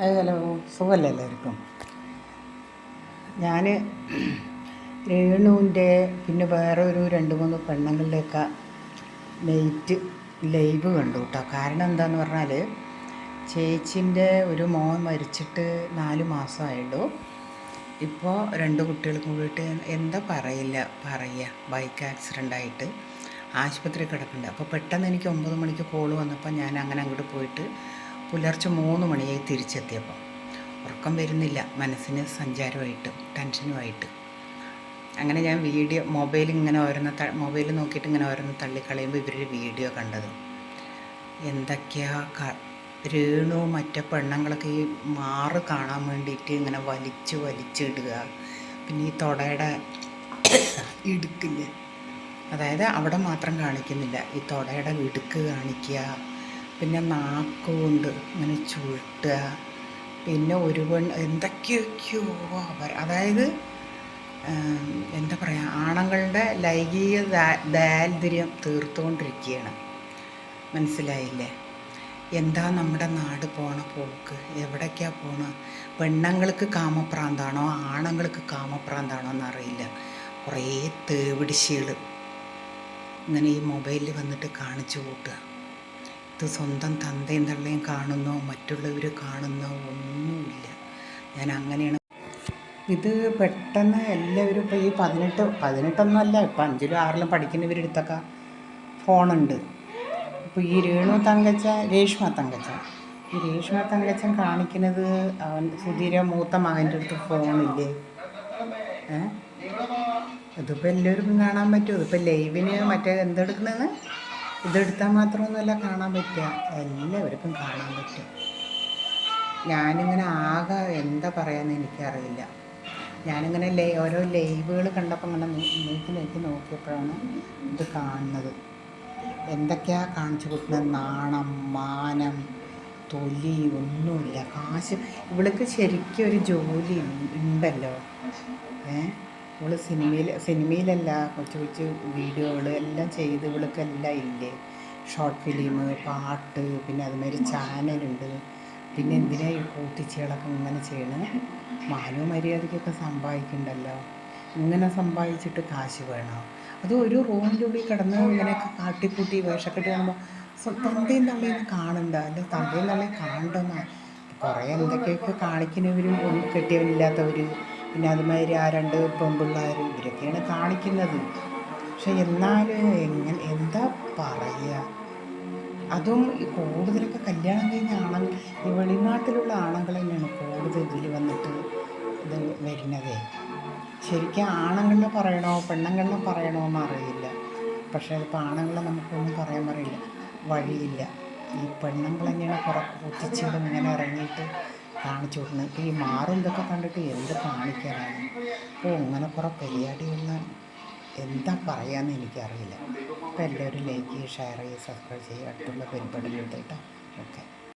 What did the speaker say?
Hello, സുഖമല്ലേ എല്ലാവർക്കും? ഞാൻ രേണുവിൻ്റെ പിന്നെ വേറെ ഒരു 2-3 പെണ്ണുങ്ങളുടെയൊക്കെ ലൈവ് കണ്ടു കേട്ടോ. കാരണം എന്താണെന്ന് പറഞ്ഞാൽ ചേച്ചിൻ്റെ ഒരു മോൻ മരിച്ചിട്ട് 4 മാസമായുള്ളൂ. ഇപ്പോൾ 2 കുട്ടികൾക്കും കൂടിയിട്ട് എന്താ പറയുക ബൈക്ക് ആക്സിഡൻ്റ് ആയിട്ട് ആശുപത്രി കിടക്കുന്നുണ്ട്. അപ്പോൾ പെട്ടെന്ന് എനിക്ക് 9 മണിക്ക് കോള് വന്നപ്പോൾ ഞാൻ അങ്ങനെ അങ്ങോട്ട് പോയിട്ട് പുലർച്ചെ 3 മണിയായി തിരിച്ചെത്തിയപ്പോൾ ഉറക്കം വരുന്നില്ല, മനസ്സിന് സഞ്ചാരമായിട്ട് ടെൻഷനുമായിട്ട്. അങ്ങനെ ഞാൻ മൊബൈൽ നോക്കിയിട്ട് ഇങ്ങനെ ഓരോന്ന് തള്ളിക്കളയുമ്പോൾ ഇവരൊരു വീഡിയോ കണ്ടത്. എന്തൊക്കെയാ രേണു മറ്റേ പെണ്ണുങ്ങളൊക്കെ ഈ മാറ് കാണാൻ വേണ്ടിയിട്ട് ഇങ്ങനെ വലിച്ചിടുക. പിന്നെ ഈ തൊടയുടെ ഇടുക്കില്ലേ, അതായത് അവിടെ മാത്രം കാണിക്കുന്നില്ല, ഈ തൊടയുടെ ഇടുക്ക് കാണിക്കുക, പിന്നെ നാക്കുകൊണ്ട് ഇങ്ങനെ ചുരുട്ടുക, പിന്നെ എന്തൊക്കെയൊക്കെയോ അതായത് എന്താ പറയുക, ആണുങ്ങളുടെ ലൈംഗിക ദാരിദ്ര്യം തീർത്തുകൊണ്ടിരിക്കുകയാണ്. മനസ്സിലായില്ലേ? എന്താ നമ്മുടെ നാട് പോണ പോക്ക്? എവിടേക്കാണ് പോണ? പെണ്ണുങ്ങൾക്ക് കാമപ്രാന്താണോ ആണുങ്ങൾക്ക് കാമപ്രാന്താണോ എന്നറിയില്ല. കുറേ തേവിടിശികൾ ഇങ്ങനെ ഈ മൊബൈലിൽ വന്നിട്ട് കാണിച്ചു കൂട്ടുക. ഇത് സ്വന്തം തന്തയും തള്ളയും കാണുന്നോ മറ്റുള്ളവർ കാണുന്നോ ഒന്നുമില്ല. ഞാൻ അങ്ങനെയാണ്. ഇത് പെട്ടെന്ന് എല്ലാവരും ഇപ്പോൾ ഈ 18 ഇപ്പം 5-ലും 6-ലും പഠിക്കുന്നവരെടുത്തൊക്കെ ഫോണുണ്ട്. ഇപ്പോൾ ഈ രേഷ്മ തങ്കച്ചൻ കാണിക്കുന്നത് സുധീര മൂത്ത മകൻ്റെ അടുത്ത് ഫോണില്ലേ. ഇതിപ്പോൾ എല്ലാവർക്കും കാണാൻ പറ്റുമോ? ഇതിപ്പോൾ ലൈവിന് എന്തെടുക്കണമെന്ന് ഇതെടുത്താൽ മാത്രമൊന്നുമല്ല കാണാൻ പറ്റുക, എല്ലാവർക്കും കാണാൻ പറ്റും. ഞാനിങ്ങനെ ആകെ എന്താ പറയാമെന്ന് എനിക്കറിയില്ല. ഞാനിങ്ങനെ ഓരോ ലൈവുകൾ കണ്ടപ്പോൾ ഇങ്ങനെ നീക്കി നോക്കിയപ്പോഴാണ് ഇത് കാണുന്നത്. എന്തൊക്കെയാണ് കാണിച്ചു കൊടുക്കുന്നത്? നാണം, മാനം, തൊലി ഒന്നുമില്ല. കാശ് ഇവൾക്ക് ശരിക്കും ഒരു ജോലി ഉണ്ടല്ലോ. ഇവൾ സിനിമയിലല്ല, കൊച്ചു വീഡിയോകൾ എല്ലാം ചെയ്ത് ഇവൾക്കെല്ലാം ഇല്ലേ, ഷോർട്ട് ഫിലിം, പാട്ട്, പിന്നെ അതുമാതിരി ചാനലുണ്ട്. പിന്നെ എന്തിനാ ഈ കൂട്ടിച്ചകളൊക്കെ ഇങ്ങനെ ചെയ്യണത്? മാനവ മര്യാദയ്ക്കൊക്കെ സമ്പാദിക്കണ്ടല്ലോ. ഇങ്ങനെ സമ്പാദിച്ചിട്ട് കാശ് വേണോ? അത് ഒരു റൂമിൻ്റെ ഉള്ളിൽ കിടന്ന് ഇങ്ങനെയൊക്കെ കാട്ടിക്കൂട്ടി വേഷക്കെട്ട് കാണുമ്പോൾ തന്തയും തള്ളയും കാണണ്ട, അല്ല തന്തയും തള്ളയും കാണണ്ടെന്നാ. കുറേ എന്തൊക്കെയൊക്കെ കാണിക്കുന്നവരും കെട്ടിയവനില്ലാത്തവർ, പിന്നെ അതുമാതിരി ആ 2 പെൺപിള്ളേർ, ഇവരൊക്കെയാണ് കാണിക്കുന്നത്. പക്ഷെ എന്നാലും എന്താ പറയുക, അതും കൂടുതലൊക്കെ കല്യാണം കഴിഞ്ഞ ഈ വെളിനാട്ടിലുള്ള ആണുങ്ങൾ തന്നെയാണ് കൂടുതൽ ഇതിൽ വന്നിട്ട് ഇത് വരുന്നതേ. ശരിക്കും ആണുങ്ങളെ പറയണോ പെണ്ണുങ്ങളെ പറയണോ എന്നറിയില്ല. പക്ഷേ അതിപ്പോൾ ആണുങ്ങളെ നമുക്കൊന്നും പറയാൻ വഴിയില്ല. ഈ പെണ്ണുങ്ങൾ തന്നെയാണ് കുറേ കുത്തിച്ചിടും ഇങ്ങനെ ഇറങ്ങിയിട്ട് കാണിച്ചു കൊടുക്കുന്നത്. ഇപ്പോൾ ഈ മാറും ഇതൊക്കെ കണ്ടിട്ട് എന്ത് കാണിക്കാനാണ്? അപ്പോൾ ഇങ്ങനെ കുറേ പരിപാടിയുള്ള എന്താ പറയാമെന്ന് എനിക്കറിയില്ല. അപ്പോൾ എല്ലാവരും ലൈക്ക് ചെയ്യുക, ഷെയർ ചെയ്യുക, സബ്സ്ക്രൈബ് ചെയ്യുക. അടുത്തുള്ള പരിപാടികളുണ്ട് കേട്ടോ. ഓക്കെ.